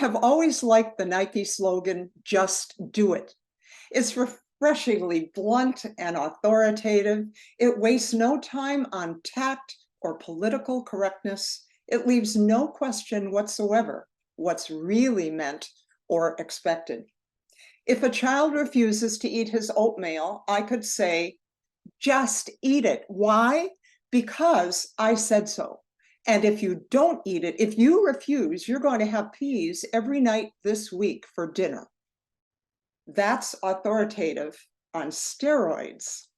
have always liked the Nike slogan, "Just do it." It's refreshingly blunt and authoritative. It wastes no time on tact or political correctness. It leaves no question whatsoever what's really meant or expected. If a child refuses to eat his oatmeal, I could say, "Just eat it." Why? Because I said so. And if you don't eat it, if you refuse, you're going to have peas every night this week for dinner. That's authoritative on steroids.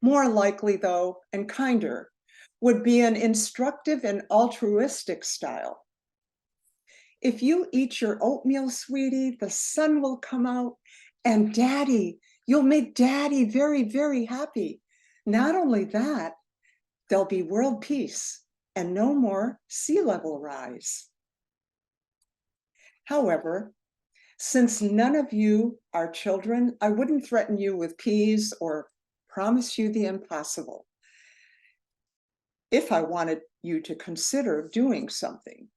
More likely, though, and kinder, would be an instructive and altruistic style. If you eat your oatmeal, sweetie, the sun will come out, and Daddy, you'll make Daddy very, very happy. Not only that, there'll be world peace and no more sea level rise. However, since none of you are children, I wouldn't threaten you with peas or promise you the impossible if I wanted you to consider doing something.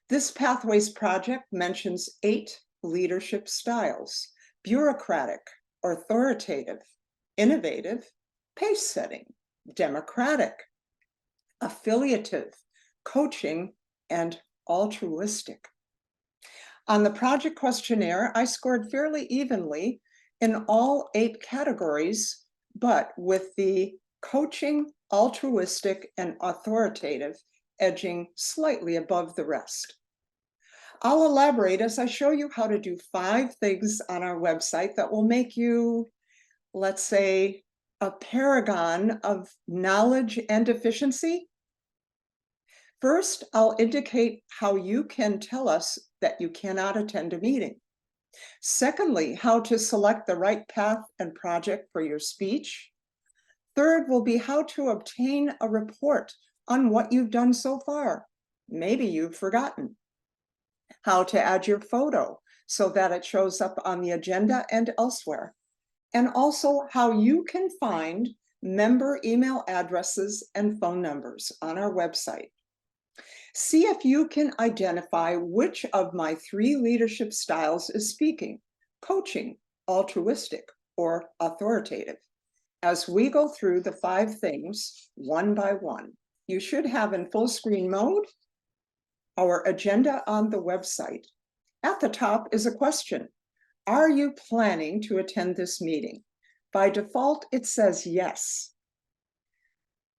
This Pathways project mentions 8 leadership styles: bureaucratic, authoritative, innovative, pace-setting, democratic, affiliative, coaching, and altruistic. On the project questionnaire, I scored fairly evenly in all 8 categories, but with the coaching, altruistic, and authoritative edging slightly above the rest. I'll elaborate as I show you how to do 5 things on our website that will make you, let's say, a paragon of knowledge and efficiency. First, I'll indicate how you can tell us that you cannot attend a meeting. Secondly, how to select the right path and project for your speech. Third will be how to obtain a report on what you've done so far. Maybe you've forgotten. How to add your photo so that it shows up on the agenda and elsewhere. And also how you can find member email addresses and phone numbers on our website. See if you can identify which of my 3 leadership styles is speaking: coaching, altruistic, or authoritative. As we go through the 5 things one by one, you should have in full screen mode our agenda on the website. At the top is a question: are you planning to attend this meeting? By default, it says yes.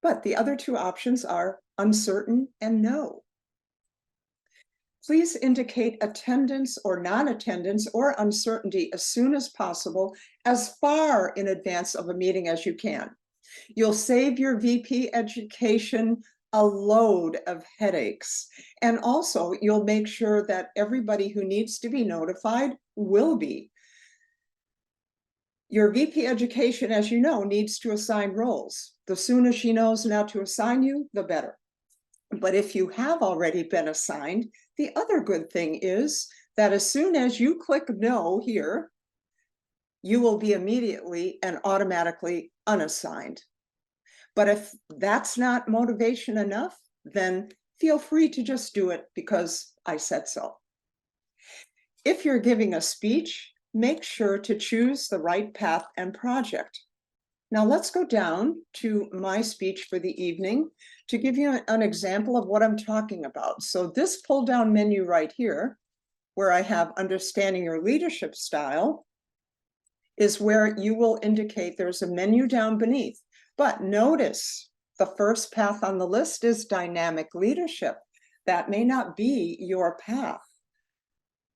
But the other 2 options are uncertain and no. Please indicate attendance or non-attendance or uncertainty as soon as possible, as far in advance of a meeting as you can. You'll save your VP education a load of headaches. And also, you'll make sure that everybody who needs to be notified will be. Your VP education, as you know, needs to assign roles. The sooner she knows not to assign you, the better. But if you have already been assigned, the other good thing is that as soon as you click no here, you will be immediately and automatically unassigned. But if that's not motivation enough, then feel free to just do it because I said so. If you're giving a speech, make sure to choose the right path and project. Now let's go down to my speech for the evening to give you an example of what I'm talking about. So this pull-down menu right here, where I have understanding your leadership style, is where you will indicate there's a menu down beneath. But notice the first path on the list is dynamic leadership. That may not be your path.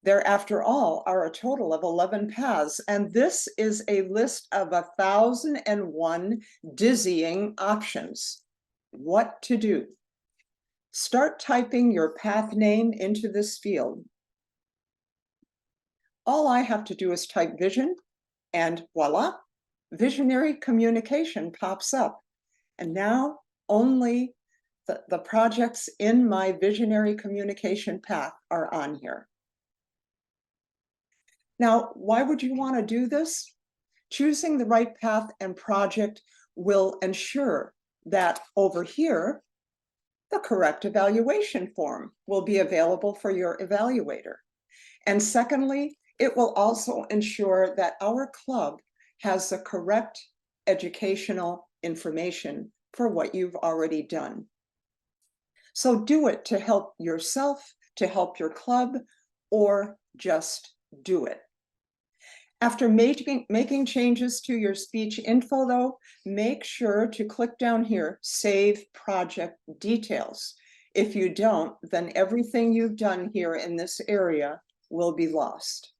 There, after all, are a total of 11 paths, and this is a list of 1,001 dizzying options. What to do? Start typing your path name into this field. All I have to do is type vision, and voila, visionary communication pops up. And now only the projects in my visionary communication path are on here. Now, why would you want to do this? Choosing the right path and project will ensure that over here, The correct evaluation form will be available for your evaluator. And secondly, it will also ensure that our club has the correct educational information for what you've already done. So do it to help yourself, to help your club, or just do it. After making changes to your speech info, though, make sure to click down here, Save Project Details. If you don't, then everything you've done here in this area will be lost.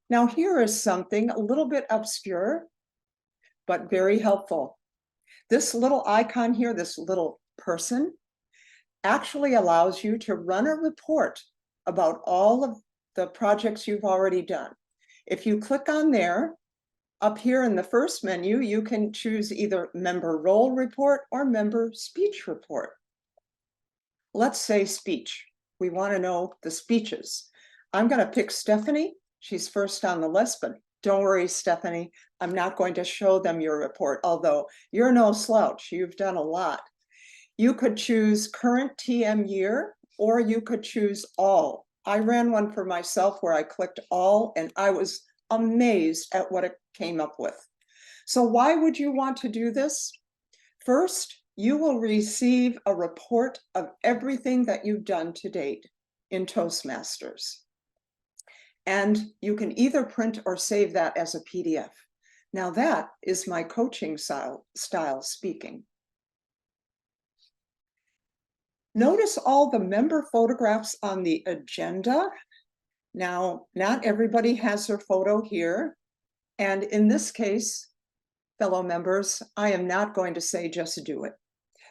Now, here is something a little bit obscure, but very helpful. This little icon here, this little person, actually allows you to run a report about all of the projects you've already done. If you click on there, up here in the first menu, you can choose either member role report or member speech report. Let's say speech. We want to know the speeches. I'm going to pick Stephanie. She's first on the list, but don't worry, Stephanie. I'm not going to show them your report, although you're no slouch. You've done a lot. You could choose current TM year, or you could choose all. I ran one for myself where I clicked all, and I was amazed at what it came up with. So why would you want to do this? First, you will receive a report of everything that you've done to date in Toastmasters. And you can either print or save that as a PDF. Now that is my coaching style speaking. Notice all the member photographs on the agenda. Now, not everybody has their photo here. And in this case, fellow members, I am not going to say just do it.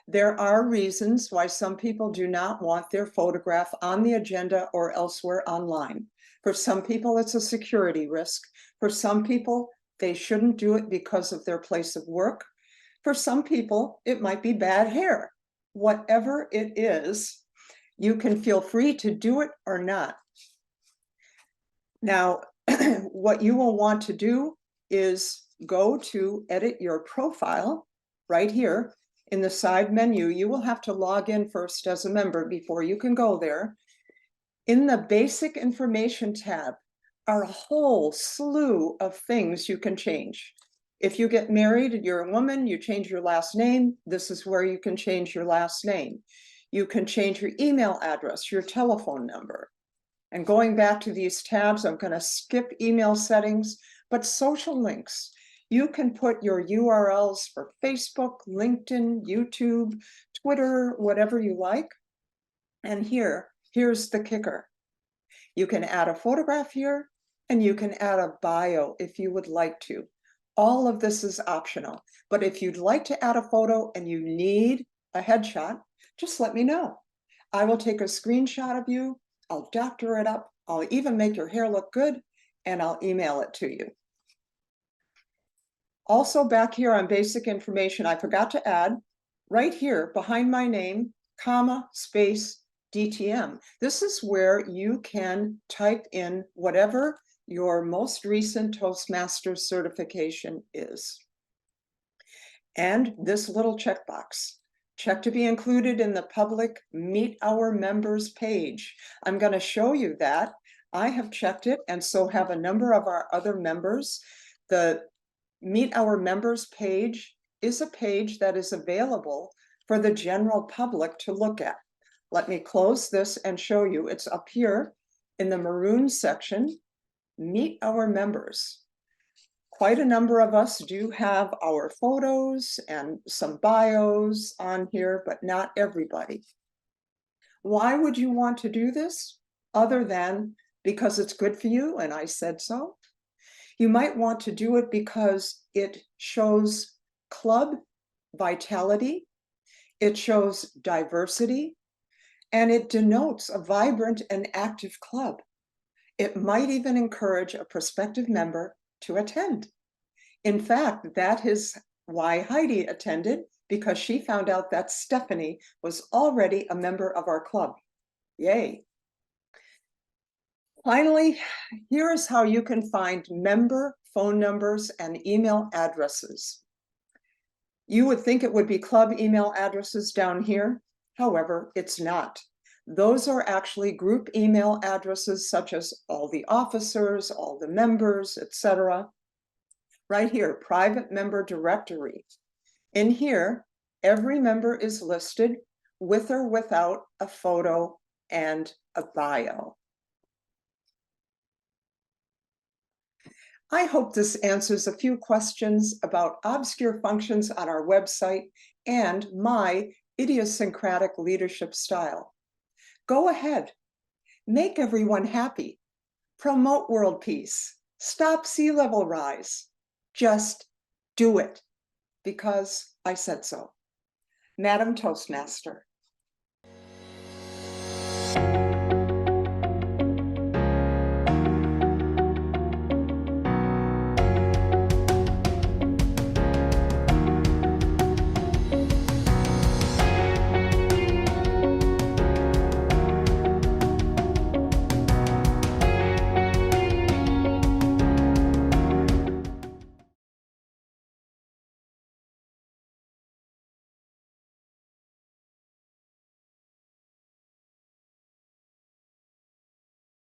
There are reasons why some people do not want their photograph on the agenda or elsewhere online. For some people, it's a security risk. For some people, they shouldn't do it because of their place of work. For some people, it might be bad hair. Whatever it is, you can feel free to do it or not. Now, what you will want to do is go to edit your profile right here. In the side menu, you will have to log in first as a member before you can go there. In the basic information tab are a whole slew of things you can change. If you get married and you're a woman, you change your last name, this is where you can change your last name. You can change your email address, your telephone number. And going back to these tabs, I'm going to skip email settings, but social links. You can put your URLs for Facebook, LinkedIn, YouTube, Twitter, whatever you like. And here's the kicker. You can add a photograph here, and you can add a bio if you would like to. All of this is optional, but if you'd like to add a photo and you need a headshot, just let me know. I will take a screenshot of you, I'll doctor it up, I'll even make your hair look good, and I'll email it to you. Also back here on basic information, I forgot to add, right here behind my name, comma, space, DTM. This is where you can type in whatever your most recent Toastmasters certification is. And this little checkbox, check to be included in the public Meet Our Members page. I'm going to show you that. I have checked it, and so have a number of our other members. The Meet Our Members page is a page that is available for the general public to look at. Let me close this and show you. It's up here in the maroon section, Meet Our Members. Quite a number of us do have our photos and some bios on here, but not everybody. Why would you want to do this other than because it's good for you and I said so? You might want to do it because it shows club vitality, it shows diversity, and it denotes a vibrant and active club. It might even encourage a prospective member to attend. In fact, that is why Heidi attended, because she found out that Stephanie was already a member of our club. Yay. Finally, here is how you can find member phone numbers and email addresses. You would think it would be club email addresses down here. However, it's not. Those are actually group email addresses such as all the officers, all the members, etc. Right here, private member directory. In here, every member is listed with or without a photo and a bio. I hope this answers a few questions about obscure functions on our website and my idiosyncratic leadership style. Go ahead, make everyone happy, promote world peace, stop sea level rise. Just do it, because I said so. Madam Toastmaster.